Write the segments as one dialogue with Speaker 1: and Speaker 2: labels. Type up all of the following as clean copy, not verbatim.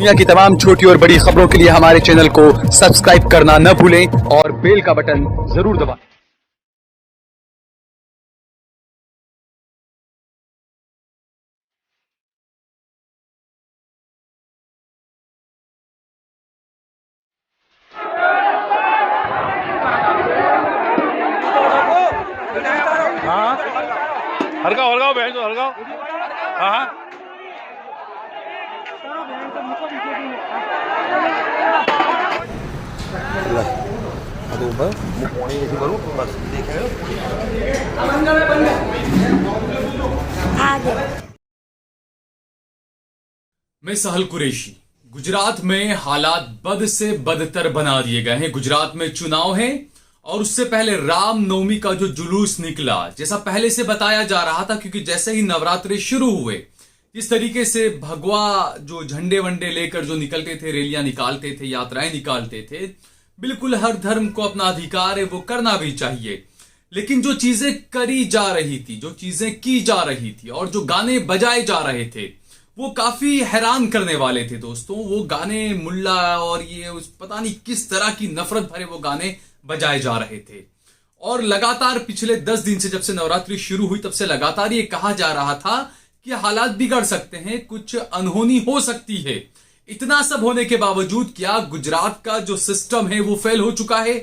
Speaker 1: दुनिया की तमाम छोटी और बड़ी खबरों के लिए हमारे चैनल को सब्सक्राइब करना न भूलें और बेल का बटन जरूर दबाएं।
Speaker 2: हाँ हड़काओ हड़काओ बहन को हड़काओ। हाँ
Speaker 3: मैं सहल कुरैशी। गुजरात में हालात बद से बदतर बना दिए गए हैं। गुजरात में चुनाव है और उससे पहले रामनवमी का जो जुलूस निकला, जैसा पहले से बताया जा रहा था, क्योंकि जैसे ही नवरात्रि शुरू हुए इस तरीके से भगवा जो झंडे वंडे लेकर जो निकलते थे, रैलियां निकालते थे, यात्राएं निकालते थे। बिल्कुल हर धर्म को अपना अधिकार है, वो करना भी चाहिए। लेकिन जो चीजें करी जा रही थी, जो चीजें की जा रही थी और जो गाने बजाए जा रहे थे, वो काफी हैरान करने वाले थे दोस्तों। वो गाने मुल्ला और ये उस पता नहीं किस तरह की नफरत भरे वो गाने बजाए जा रहे थे। और लगातार पिछले 10 दिन से, जब से नवरात्रि शुरू हुई तब से लगातार ये कहा जा रहा था कि हालात बिगड़ सकते हैं, कुछ अनहोनी हो सकती है। इतना सब होने के बावजूद क्या गुजरात का जो सिस्टम है वो फेल हो चुका है?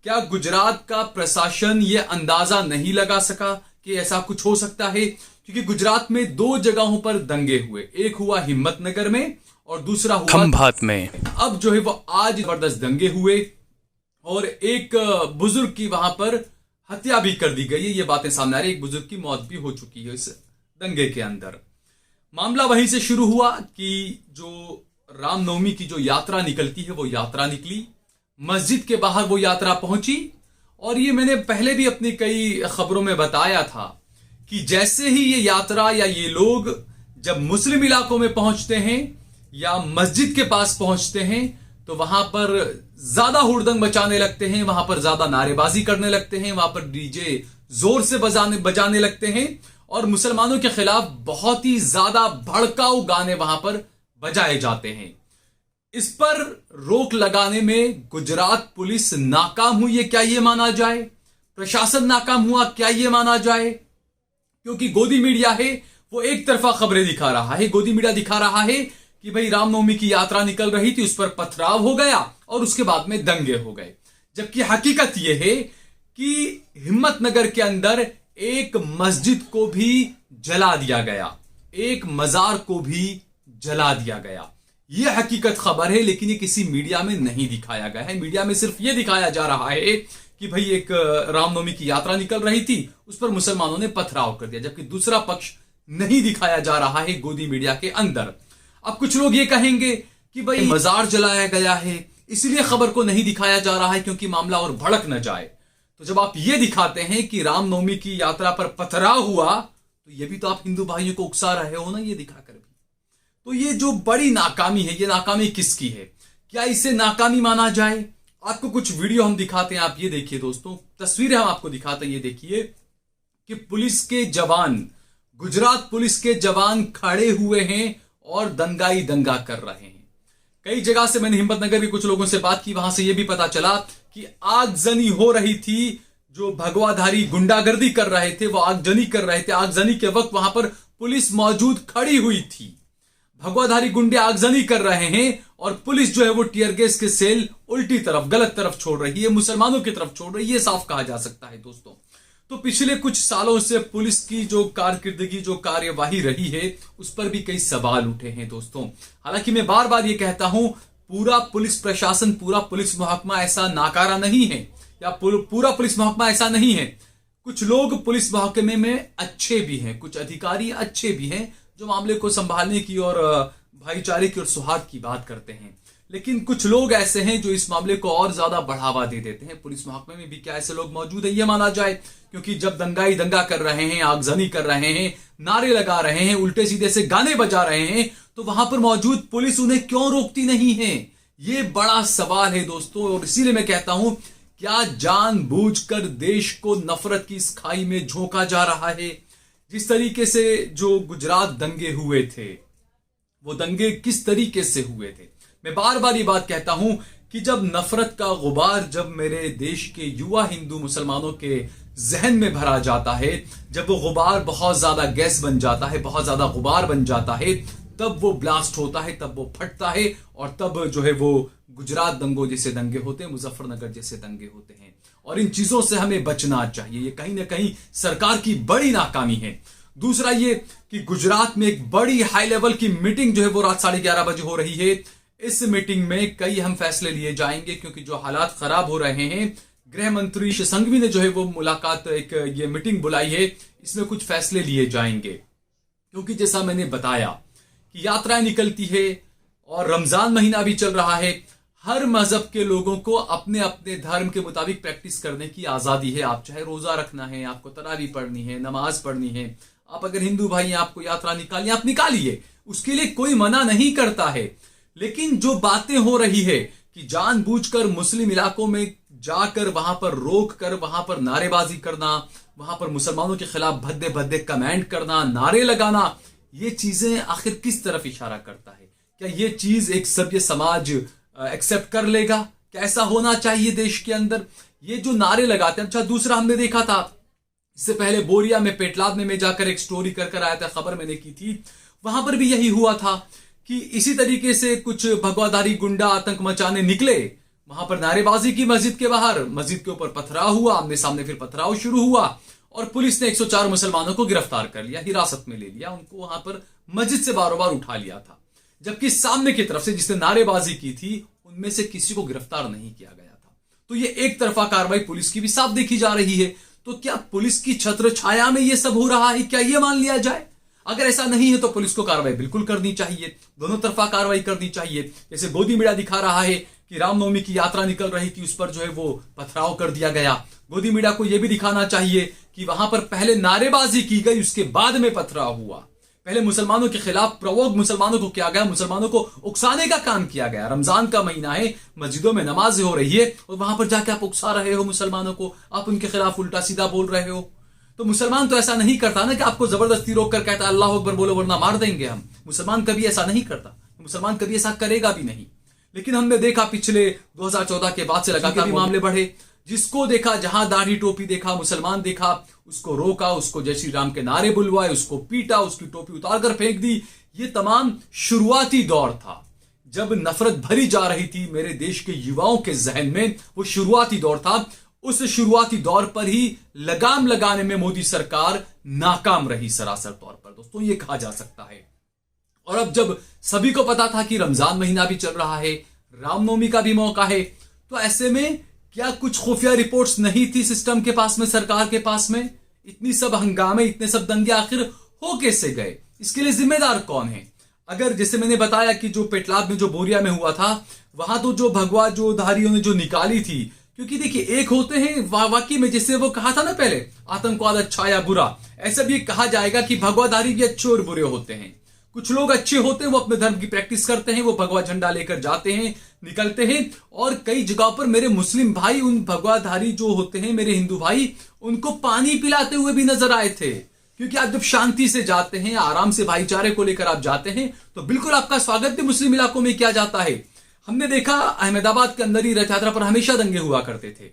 Speaker 3: क्या गुजरात का प्रशासन ये अंदाजा नहीं लगा सका कि ऐसा कुछ हो सकता है? क्योंकि गुजरात में 2 जगहों पर दंगे हुए, एक हुआ हिम्मतनगर में और दूसरा हुआ खंभात में। अब जो है वो आज जबरदस्त दंगे हुए और एक बुजुर्ग की वहां पर हत्या भी कर दी गई है। ये बातें सामने आ रही, एक बुजुर्ग की मौत भी हो चुकी है इस दंगे के अंदर। मामला वहीं से शुरू हुआ कि जो रामनवमी की जो यात्रा निकलती है वो यात्रा निकली, मस्जिद के बाहर वो यात्रा पहुंची। और ये मैंने पहले भी अपनी कई खबरों में बताया था कि जैसे ही ये यात्रा या ये लोग जब मुस्लिम इलाकों में पहुंचते हैं या मस्जिद के पास पहुंचते हैं तो वहां पर ज्यादा हुड़दंग मचाने लगते हैं, वहां पर ज्यादा नारेबाजी करने लगते हैं, वहां पर डीजे जोर से बजाने लगते हैं और मुसलमानों के खिलाफ बहुत ही ज्यादा भड़काऊ गाने वहां पर बजाए जाते हैं। इस पर रोक लगाने में गुजरात पुलिस नाकाम हुई है, क्या यह माना जाए? प्रशासन नाकाम हुआ, क्या यह माना जाए? क्योंकि गोदी मीडिया है वो एक तरफा खबरें दिखा रहा है। गोदी मीडिया दिखा रहा है कि भाई रामनवमी की यात्रा निकल रही थी, उस पर पथराव हो गया और उसके बाद में दंगे हो गए। जबकि हकीकत यह है कि हिम्मतनगर के अंदर एक मस्जिद को भी जला दिया गया, एक मजार को भी जला दिया गया। यह हकीकत खबर है, लेकिन ये किसी मीडिया में नहीं दिखाया गया है। मीडिया में सिर्फ यह दिखाया जा रहा है कि भाई एक रामनवमी की यात्रा निकल रही थी, उस पर मुसलमानों ने पथराव कर दिया, जबकि दूसरा पक्ष नहीं दिखाया जा रहा है गोदी मीडिया के अंदर। अब कुछ लोग ये कहेंगे कि भाई मजार जलाया गया है इसलिए खबर को नहीं दिखाया जा रहा है क्योंकि मामला और भड़क न जाए। तो जब आप ये दिखाते हैं कि रामनवमी की यात्रा पर पथराव हुआ तो ये भी तो आप हिंदू भाइयों को उकसा रहे हो ना, ये दिखाकर भी। तो ये जो बड़ी नाकामी है, ये नाकामी किसकी है? क्या इसे नाकामी माना जाए? आपको कुछ वीडियो हम दिखाते हैं, आप ये देखिए दोस्तों, तस्वीरें हम आपको दिखाते हैं। ये देखिए कि पुलिस के जवान, गुजरात पुलिस के जवान खड़े हुए हैं और दंगाई दंगा कर रहे हैं। कई जगह से मैंने हिम्मतनगर के कुछ लोगों से बात की, वहां से यह भी पता चला कि आगजनी हो रही थी। जो भगवाधारी गुंडागर्दी कर रहे थे वो आगजनी कर रहे थे। आगजनी के वक्त वहां पर पुलिस मौजूद खड़ी हुई थी। भगवाधारी गुंडे आगजनी कर रहे हैं और पुलिस जो है वो टीयर गैस के सेल उल्टी तरफ, गलत तरफ छोड़ रही है, मुसलमानों की तरफ छोड़ रही है। साफ कहा जा सकता है दोस्तों। तो पिछले कुछ सालों से पुलिस की जो कारकिर्दगी, जो कार्यवाही रही है, उस पर भी कई सवाल उठे हैं दोस्तों। हालांकि मैं बार बार ये कहता हूं, पूरा पुलिस प्रशासन, पूरा पुलिस महकमा ऐसा नाकारा नहीं है या पूरा पुलिस महकमा ऐसा नहीं है। कुछ लोग पुलिस महकमे में अच्छे भी हैं, कुछ अधिकारी अच्छे भी हैं जो मामले को संभालने की और भाईचारे की और सौहार्द की बात करते हैं। लेकिन कुछ लोग ऐसे हैं जो इस मामले को और ज्यादा बढ़ावा दे देते हैं। पुलिस महकमे में भी क्या ऐसे लोग मौजूद हैं? ये माना जाए, क्योंकि जब दंगाई दंगा कर रहे हैं, आगजनी कर रहे हैं, नारे लगा रहे हैं, उल्टे सीधे से गाने बजा रहे हैं, तो वहां पर मौजूद पुलिस उन्हें क्यों रोकती नहीं है? ये बड़ा सवाल है दोस्तों। और इसीलिए मैं कहता हूं, क्या जानबूझकर देश को नफरत की इस खाई में झोंका जा रहा है? जिस तरीके से जो गुजरात दंगे हुए थे वो दंगे किस तरीके से हुए थे। मैं बार बार ये बात कहता हूं कि जब नफरत का गुबार जब मेरे देश के युवा हिंदू मुसलमानों के जहन में भरा जाता है, जब वो गुबार बहुत ज्यादा गैस बन जाता है, बहुत ज्यादा गुबार बन जाता है, तब वो ब्लास्ट होता है, तब वो फटता है और तब जो है वो गुजरात दंगों जैसे दंगे होते हैं, मुजफ्फरनगर जैसे दंगे होते हैं। और इन चीजों से हमें बचना चाहिए। ये कहीं ना कहीं सरकार की बड़ी नाकामी है। दूसरा ये कि गुजरात में एक बड़ी हाई लेवल की मीटिंग जो है वो रात 11:30 बजे हो रही है। इस मीटिंग में कई अहम फैसले लिए जाएंगे, क्योंकि जो हालात खराब हो रहे हैं, गृह मंत्री श्री संघवी ने जो है वो मुलाकात एक ये मीटिंग बुलाई है, इसमें कुछ फैसले लिए जाएंगे। क्योंकि जैसा मैंने बताया कि यात्राएं निकलती है और रमजान महीना भी चल रहा है। हर मजहब के लोगों को अपने अपने धर्म के मुताबिक प्रैक्टिस करने की आजादी है। आप चाहे रोजा रखना है, आपको तरावी पढ़नी है, नमाज पढ़नी है, आप अगर हिंदू भाई हैं, आपको यात्रा निकालिए, आप निकालिए, उसके लिए कोई मना नहीं करता है। लेकिन जो बातें हो रही है कि जानबूझकर मुस्लिम इलाकों में जाकर वहां पर रोक कर वहां पर नारेबाजी करना, वहां पर मुसलमानों के खिलाफ भद्दे भद्दे कमेंट करना, नारे लगाना, ये चीजें आखिर किस तरफ इशारा करता है? क्या ये चीज एक सभ्य समाज एक्सेप्ट कर लेगा? क्या ऐसा होना चाहिए देश के अंदर? ये जो नारे लगाते हैं। अच्छा, दूसरा हमने देखा था इससे पहले बोरिया में, पेटलाद में जाकर एक स्टोरी कर आया था, खबर मैंने की थी, वहां पर भी यही हुआ था कि इसी तरीके से कुछ भगवाधारी गुंडा आतंक मचाने निकले, वहां पर नारेबाजी की मस्जिद के बाहर, मस्जिद के ऊपर पथराव हुआ, आमने सामने फिर पथराव शुरू हुआ और पुलिस ने 104 मुसलमानों को गिरफ्तार कर लिया, हिरासत में ले लिया, उनको वहां पर मस्जिद से बारों बार उठा लिया था। जबकि सामने की तरफ से जिसने नारेबाजी की थी उनमें से किसी को गिरफ्तार नहीं किया गया था। तो ये एक तरफा कार्रवाई पुलिस की भी साफ देखी जा रही है। तो क्या पुलिस की छत्र छाया में ये सब हो रहा है? क्या ये मान लिया जाए? अगर ऐसा नहीं है तो पुलिस को कार्रवाई बिल्कुल करनी चाहिए, दोनों तरफा कार्रवाई करनी चाहिए। जैसे गोदी मीडिया दिखा रहा है कि रामनवमी की यात्रा निकल रही थी, उस पर जो है वो पथराव कर दिया गया। गोदी मीडिया को यह भी दिखाना चाहिए कि वहां पर पहले नारेबाजी की गई, उसके बाद में पथराव हुआ। पहले मुसलमानों के खिलाफ प्रवोक मुसलमानों को किया गया, मुसलमानों को उकसाने का काम किया गया। रमजान का महीना है, मस्जिदों में नमाज हो रही है और वहां पर जाके आप उकसा रहे हो मुसलमानों को, आप उनके खिलाफ उल्टा सीधा बोल रहे हो। तो मुसलमान तो ऐसा नहीं करता ना कि आपको जबरदस्ती रोक कर कहता अल्लाह अकबर बोलो वरना मार देंगे हम। मुसलमान कभी ऐसा नहीं करता, मुसलमान कभी ऐसा करेगा भी नहीं। लेकिन हमने देखा पिछले 2014 के बाद से लगातार मामले बढ़े। जिसको देखा, जहां दाढ़ी टोपी देखा, मुसलमान देखा, उसको रोका, उसको जय श्री राम के नारे बुलवाए, उसको पीटा, उसकी टोपी उतार कर फेंक दी। ये तमाम शुरुआती दौर था जब नफरत भरी जा रही थी मेरे देश के युवाओं के जहन में। वो शुरुआती दौर था। उस शुरुआती दौर पर ही लगाम लगाने में मोदी सरकार नाकाम रही सरासर तौर पर, दोस्तों ये कहा जा सकता है। और अब जब सभी को पता था कि रमजान महीना भी चल रहा है, रामनवमी का भी मौका है, तो ऐसे में क्या कुछ खुफिया रिपोर्ट्स नहीं थी सिस्टम के पास में, सरकार के पास में? इतनी सब हंगामे, इतने सब दंगे आखिर हो कैसे गए? इसके लिए जिम्मेदार कौन है? अगर जैसे मैंने बताया कि जो पेटलाद में, जो बोरिया में हुआ था, वहां तो जो भगवा जो धारियों ने जो निकाली थी, क्योंकि देखिए एक होते हैं वाकई में, जैसे वो कहा था ना पहले, आतंकवाद अच्छा या बुरा, ऐसा भी कहा जाएगा कि भगवाधारी भी अच्छे और बुरे होते हैं। कुछ लोग अच्छे होते हैं, वो अपने धर्म की प्रैक्टिस करते हैं, वो भगवा झंडा लेकर जाते हैं, निकलते हैं। और कई जगहों पर मेरे मुस्लिम भाई उन भगवाधारी जो होते हैं, मेरे हिंदू भाई, उनको पानी पिलाते हुए भी नजर आए थे। क्योंकि आप जब शांति से जाते हैं, आराम से भाईचारे को लेकर आप जाते हैं, तो बिल्कुल आपका स्वागत भी मुस्लिम इलाकों में किया जाता है। हमने देखा अहमदाबाद के अंदर ही रथ यात्रा पर हमेशा दंगे हुआ करते थे,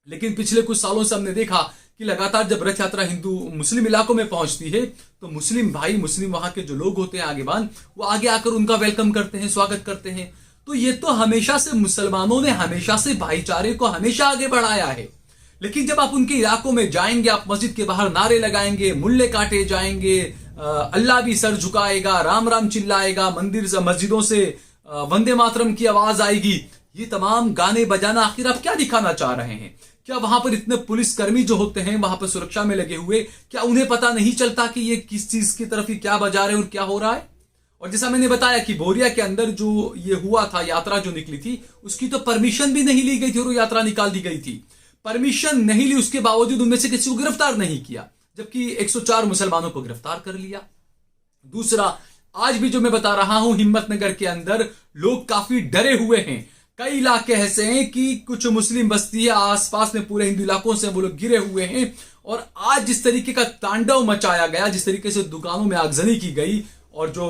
Speaker 3: लेकिन पिछले कुछ सालों से हमने देखा कि लगातार जब रथ यात्रा हिंदू मुस्लिम इलाकों में पहुंचती है, तो मुस्लिम भाई, मुस्लिम वहां के जो लोग होते हैं आगेबान, वो आगे आकर उनका वेलकम करते हैं, स्वागत करते हैं। तो ये तो हमेशा से मुसलमानों ने हमेशा से भाईचारे को हमेशा आगे बढ़ाया है। लेकिन जब आप उनके इलाकों में जाएंगे, आप मस्जिद के बाहर नारे लगाएंगे, मुल्ले काटे जाएंगे, अल्लाह भी सर झुकाएगा, राम राम चिल्लाएगा, मंदिर से, मस्जिदों से वंदे मातरम की आवाज आएगी, ये तमाम गाने बजाना, आखिर आप क्या दिखाना चाह रहे हैं? क्या वहां पर इतने पुलिसकर्मी जो होते हैं वहां पर सुरक्षा में लगे हुए, क्या उन्हें पता नहीं चलता कि ये किस चीज की तरफ ही क्या बजा रहे हैं और क्या हो रहा है? और जैसा मैंने बताया कि बोरिया के अंदर जो ये हुआ था, यात्रा जो निकली थी, उसकी तो परमिशन भी नहीं ली गई थी और वो यात्रा निकाल दी गई थी। परमिशन नहीं ली, उसके बावजूद उनमें से किसी को गिरफ्तार नहीं किया, जबकि 104 मुसलमानों को गिरफ्तार कर लिया। दूसरा, आज भी जो मैं बता रहा हूं, हिम्मतनगर के अंदर लोग काफी डरे हुए हैं। कई इलाके ऐसे हैं कि कुछ मुस्लिम बस्ती है आसपास में, पूरे हिंदू इलाकों से वो लोग गिरे हुए हैं। और आज जिस तरीके का तांडव मचाया गया, जिस तरीके से दुकानों में आगजनी की गई, और जो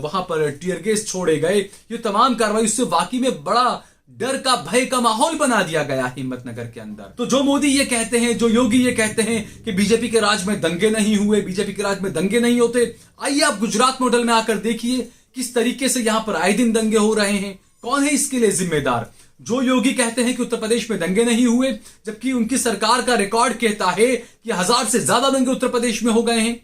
Speaker 3: वहां पर टीयर गैस छोड़े गए, ये तमाम कार्रवाई, उससे वाकई में बड़ा डर का, भय का माहौल बना दिया गया हिम्मतनगर के अंदर। तो जो मोदी ये कहते हैं, जो योगी ये कहते हैं कि बीजेपी के राज में दंगे नहीं हुए, बीजेपी के राज में दंगे नहीं होते, आइए आप गुजरात मॉडल में आकर देखिए किस तरीके से यहां पर आए दिन दंगे हो रहे हैं। कौन है इसके लिए जिम्मेदार? जो योगी कहते हैं कि उत्तर प्रदेश में दंगे नहीं हुए, जबकि उनकी सरकार का रिकॉर्ड कहता है कि 1000 से ज्यादा दंगे उत्तर प्रदेश में हो गए हैं।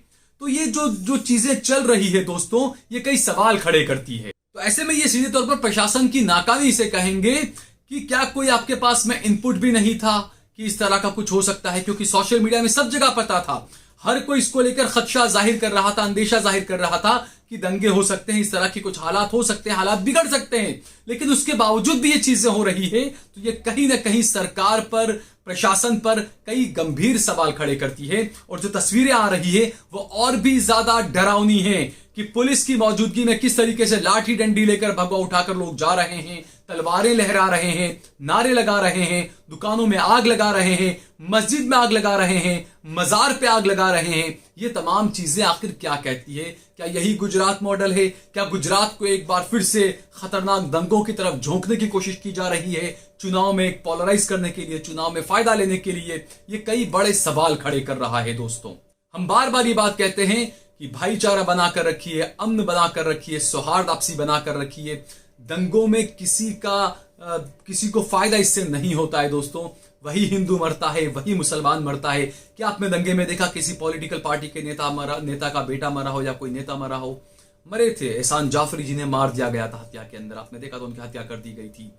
Speaker 3: तो ये जो चीजें चल रही है दोस्तों, ये कई सवाल खड़े करती है। तो ऐसे में ये सीधे तौर पर प्रशासन की नाकामी इसे कहेंगे कि क्या कोई आपके पास में इनपुट भी नहीं था कि इस तरह का कुछ हो सकता है, क्योंकि सोशल मीडिया में सब जगह पता था, हर कोई इसको लेकर खदशा जाहिर कर रहा था, अंदेशा जाहिर कर रहा था कि दंगे हो सकते हैं, इस तरह के कुछ हालात हो सकते हैं, हालात बिगड़ सकते हैं। लेकिन उसके बावजूद भी ये चीजें हो रही है, तो ये कहीं ना कहीं सरकार पर, प्रशासन पर कई गंभीर सवाल खड़े करती है। और जो तस्वीरें आ रही है वो और भी ज्यादा डरावनी है कि पुलिस की मौजूदगी में किस तरीके से लाठी डंडी लेकर भगवा उठाकर लोग जा रहे हैं, तलवारें लहरा रहे हैं, नारे लगा रहे हैं, दुकानों में आग लगा रहे हैं, मस्जिद में आग लगा रहे हैं, मजार पे आग लगा रहे हैं। ये तमाम चीजें आखिर क्या कहती है? क्या यही गुजरात मॉडल है? क्या गुजरात को एक बार फिर से खतरनाक दंगों की तरफ झोंकने की कोशिश की जा रही है, चुनाव में पोलराइज करने के लिए, चुनाव में फायदा लेने के लिए? ये कई बड़े सवाल खड़े कर रहा है दोस्तों। हम बार बार ये बात कहते हैं कि भाईचारा बनाकर रखिए, अमन बनाकर रखिए, सौहार्द आपसी बनाकर रखिए। दंगों में किसी को फायदा इससे नहीं होता है दोस्तों। वही हिंदू मरता है, वही मुसलमान मरता है। क्या आपने दंगे में देखा किसी पॉलिटिकल पार्टी के नेता का बेटा मरा हो या कोई नेता मरा हो? मरे थे एहसान जाफरी, जिन्हें मार दिया गया था हत्या के अंदर, आपने देखा तो उनकी हत्या कर दी गई थी।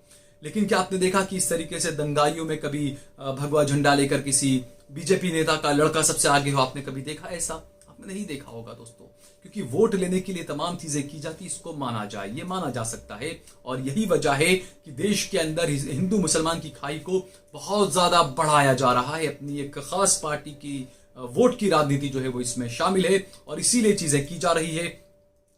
Speaker 3: लेकिन क्या आपने देखा कि इस तरीके से दंगाइयों में कभी भगवा झंडा लेकर किसी बीजेपी नेता का लड़का सबसे आगे हो? आपने कभी देखा ऐसा? आपने नहीं देखा होगा दोस्तों, क्योंकि वोट लेने के लिए तमाम चीजें की जाती, इसको माना जाए, ये माना जा सकता है। और यही वजह है कि देश के अंदर हिंदू मुसलमान की खाई को बहुत ज्यादा बढ़ाया जा रहा है। अपनी एक खास पार्टी की वोट की राजनीति जो है वो इसमें शामिल है और इसीलिए चीजें की जा रही है।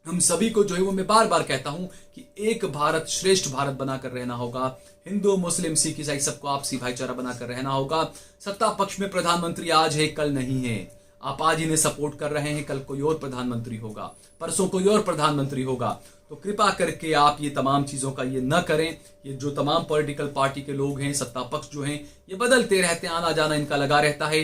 Speaker 3: हम सभी को जो है वो मैं बार बार कहता हूं कि एक भारत श्रेष्ठ भारत बनाकर रहना होगा। हिंदू, मुस्लिम, सिख, ईसाई सबको आपसी भाईचारा बनाकर रहना होगा। सत्ता पक्ष में प्रधानमंत्री आज है, कल नहीं है। आप आज इन्हें सपोर्ट कर रहे हैं, कल कोई और प्रधानमंत्री होगा, परसों कोई और प्रधानमंत्री होगा। तो कृपा करके आप ये तमाम चीजों का ये न करें। ये जो तमाम पॉलिटिकल पार्टी के लोग हैं, सत्ता पक्ष जो हैं, ये बदलते रहते हैं, आना जाना इनका लगा रहता है।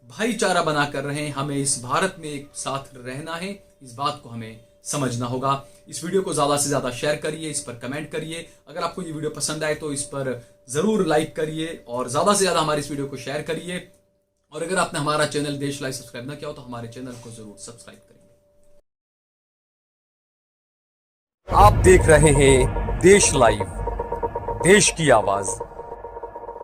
Speaker 3: भाईचारा बनाकर रहें। हमें इस भारत में एक साथ रहना है, इस बात को हमें समझना होगा। इस वीडियो को ज्यादा से ज्यादा शेयर करिए, इस पर कमेंट करिए। अगर आपको ये वीडियो पसंद आए तो इस पर जरूर लाइक करिए और ज्यादा से ज्यादा हमारी इस वीडियो को शेयर करिए। और अगर आपने हमारा चैनल देश लाइव सब्सक्राइब ना किया हो तो हमारे चैनल को जरूर सब्सक्राइब करिए।
Speaker 1: आप देख रहे हैं देश लाइव, देश की आवाज।